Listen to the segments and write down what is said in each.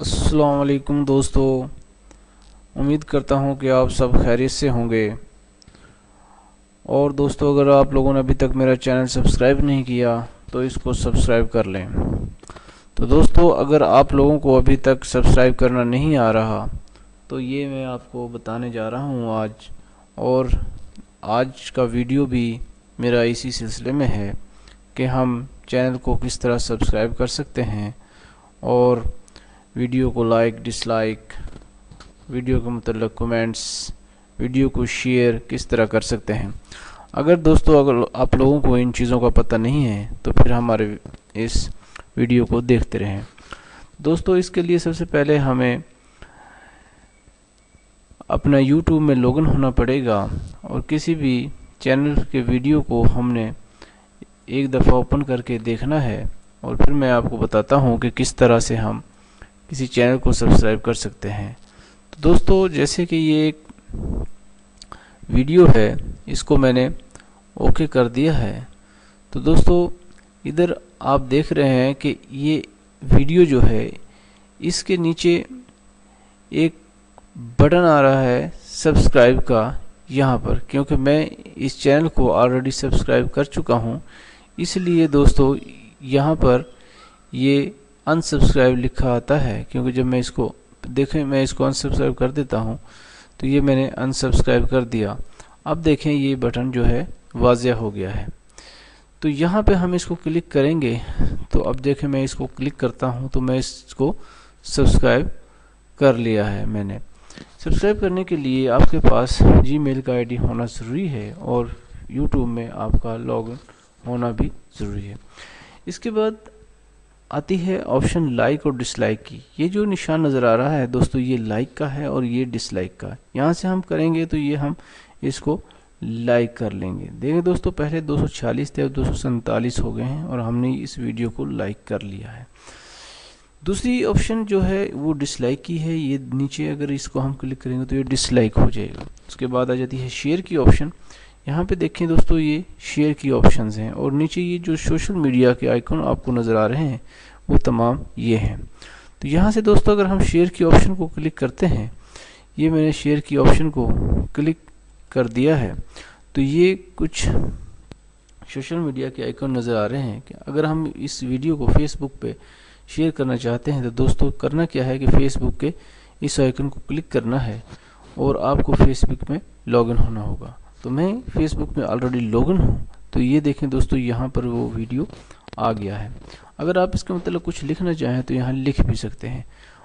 السلام علیکم دوستو، امید کرتا ہوں کہ آپ سب خیریت سے ہوں گے۔ اور دوستو، اگر آپ لوگوں نے ابھی تک میرا چینل سبسکرائب نہیں کیا تو اس کو سبسکرائب کر لیں۔ تو دوستو، اگر آپ لوگوں کو ابھی تک سبسکرائب کرنا نہیں آ رہا تو یہ میں آپ کو بتانے جا رہا ہوں آج، اور آج کا ویڈیو بھی میرا اسی سلسلے میں ہے کہ ہم چینل کو کس طرح سبسکرائب کر سکتے ہیں اور ویڈیو کو لائک، ڈس لائک، ویڈیو کے متعلق کومنٹس، ویڈیو کو شیئر کس طرح کر سکتے ہیں۔ اگر آپ لوگوں کو ان چیزوں کا پتہ نہیں ہے تو پھر ہمارے اس ویڈیو کو دیکھتے رہیں۔ دوستو، اس کے لیے سب سے پہلے ہمیں اپنا یوٹیوب میں لاگ ان ہونا پڑے گا، اور کسی بھی چینل کے ویڈیو کو ہم نے ایک دفعہ اوپن کر کے دیکھنا ہے، اور پھر میں آپ کو بتاتا ہوں کہ کس طرح سے ہم کسی چینل کو سبسکرائب کر سکتے ہیں۔ تو دوستو، جیسے کہ یہ ایک ویڈیو ہے، اس کو میں نے اوکے کر دیا ہے۔ تو دوستو، ادھر آپ دیکھ رہے ہیں کہ یہ ویڈیو جو ہے، اس کے نیچے ایک بٹن آ رہا ہے سبسکرائب کا، یہاں پر، کیونکہ میں اس چینل کو آلریڈی سبسکرائب کر چکا ہوں، اس لیے دوستو یہاں پر یہ انسبسکرائب لکھا آتا ہے، کیونکہ جب میں اس کو انسبسکرائب کر دیتا ہوں تو یہ میں نے انسبسکرائب کر دیا۔ اب دیکھیں، یہ بٹن جو ہے واضح ہو گیا ہے۔ تو یہاں پہ ہم اس کو کلک کریں گے، تو اب دیکھیں میں اس کو کلک کرتا ہوں تو میں اس کو سبسکرائب کر لیا ہے۔ میں نے سبسکرائب کرنے کے لیے آپ کے پاس جی میل کا آئی ڈی ہونا ضروری ہے، اور یوٹیوب میں آپ کا لاگ ان ہونا بھی ضروری ہے۔ اس کے بعد آتی ہے آپشن لائک اور ڈس لائک کی۔ یہ جو نشان نظر آ رہا ہے دوستو، یہ لائک کا ہے اور یہ ڈس لائک کا ہے۔ یہاں سے ہم کریں گے تو یہ ہم اس کو لائک کر لیں گے۔ دیکھیں دوستو، پہلے 246 تھے، اب 247 ہو گئے ہیں، اور ہم نے اس ویڈیو کو لائک کر لیا ہے۔ دوسری آپشن جو ہے وہ ڈس لائک کی ہے۔ یہ نیچے اگر اس کو ہم کلک کریں گے تو یہ ڈس لائک ہو جائے گا۔ اس کے بعد آ جاتی ہے شیئر کی آپشن۔ یہاں پہ دیکھیں دوستو، یہ شیئر کی آپشنز ہیں، اور نیچے یہ جو سوشل میڈیا کے آئیکن آپ کو نظر آ رہے ہیں وہ تمام یہ ہیں۔ تو یہاں سے دوستو اگر ہم شیئر کی آپشن کو کلک کرتے ہیں، یہ میں نے شیئر کی آپشن کو کلک کر دیا ہے، تو یہ کچھ سوشل میڈیا کے آئیکن نظر آ رہے ہیں کہ اگر ہم اس ویڈیو کو فیس بک پہ شیئر کرنا چاہتے ہیں تو دوستو کرنا کیا ہے کہ فیس بک کے اس آئیکن کو کلک کرنا ہے، اور آپ کو فیس بک میں لاگ ان ہونا ہوگا۔ تو میں فیس بک میں آلریڈی لاگ ان ہوں، تو یہ دیکھیں دوستو، یہاں پر وہ ویڈیو آ گیا ہے۔ اگر آپ اس کے مطلب کچھ لکھنا چاہیں تو یہاں لکھ بھی سکتے ہیں،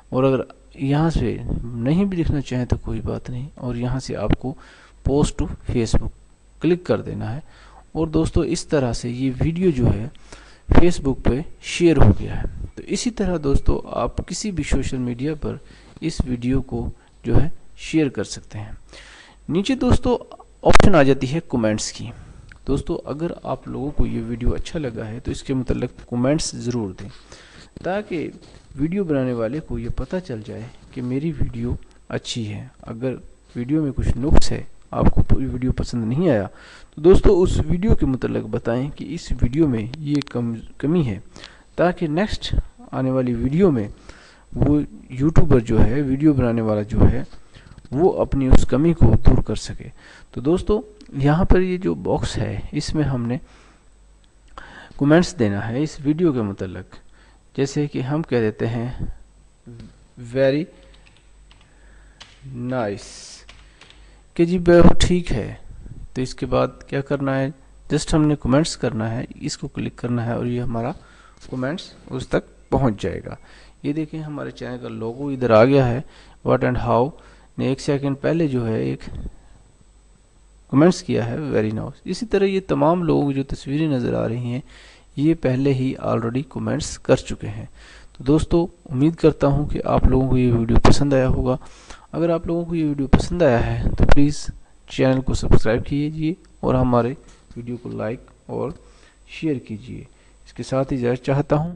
اور اگر یہاں سے نہیں بھی لکھنا چاہیں تو کوئی بات نہیں، اور یہاں سے آپ کو post to Facebook click کر دینا ہے۔ اور دوستو، اس طرح سے یہ ویڈیو جو ہے فیس بک پہ شیئر ہو گیا ہے۔ تو اسی طرح دوستو آپ کسی بھی سوشل میڈیا پر اس ویڈیو کو جو ہے شیئر کر سکتے ہیں۔ نیچے دوستو آپشن آ جاتی ہے کومنٹس کی۔ دوستو، اگر آپ لوگوں کو یہ ویڈیو اچھا لگا ہے تو اس کے متعلق کومنٹس ضرور دیں، تاکہ ویڈیو بنانے والے کو یہ پتہ چل جائے کہ میری ویڈیو اچھی ہے۔ اگر ویڈیو میں کچھ نقص ہے، آپ کو پوری ویڈیو پسند نہیں آیا، تو دوستو اس ویڈیو کے متعلق بتائیں کہ اس ویڈیو میں یہ کمی ہے، تاکہ نیکسٹ آنے والی ویڈیو میں وہ یوٹیوبر جو ہے، ویڈیو بنانے والا جو ہے، وہ اپنی اس کمی کو دور کر سکے۔ تو دوستو، یہاں پر یہ جو باکس ہے، اس میں ہم نے کومنٹس دینا ہے اس ویڈیو کے متعلق، جیسے کہ ہم کہہ دیتے ہیں ویری نائس، کہ جی بہت ٹھیک ہے۔ تو اس کے بعد کیا کرنا ہے، جسٹ ہم نے کومنٹس کرنا ہے، اس کو کلک کرنا ہے، اور یہ ہمارا کومنٹس اس تک پہنچ جائے گا۔ یہ دیکھیں ہمارے چینل کا لوگو ادھر آ گیا ہے۔ واٹ اینڈ ہاؤ نے 1 سیکنڈ پہلے جو ہے ایک کومنٹس کیا ہے، ویری نائس۔ اسی طرح یہ تمام لوگ جو تصویریں نظر آ رہی ہیں، یہ پہلے ہی آلریڈی کومنٹس کر چکے ہیں۔ تو دوستو، امید کرتا ہوں کہ آپ لوگوں کو یہ ویڈیو پسند آیا ہوگا۔ اگر آپ لوگوں کو یہ ویڈیو پسند آیا ہے تو پلیز چینل کو سبسکرائب کیجیے، اور ہمارے ویڈیو کو لائک اور شیئر کیجیے۔ اس کے ساتھ ہی اجازت چاہتا ہوں۔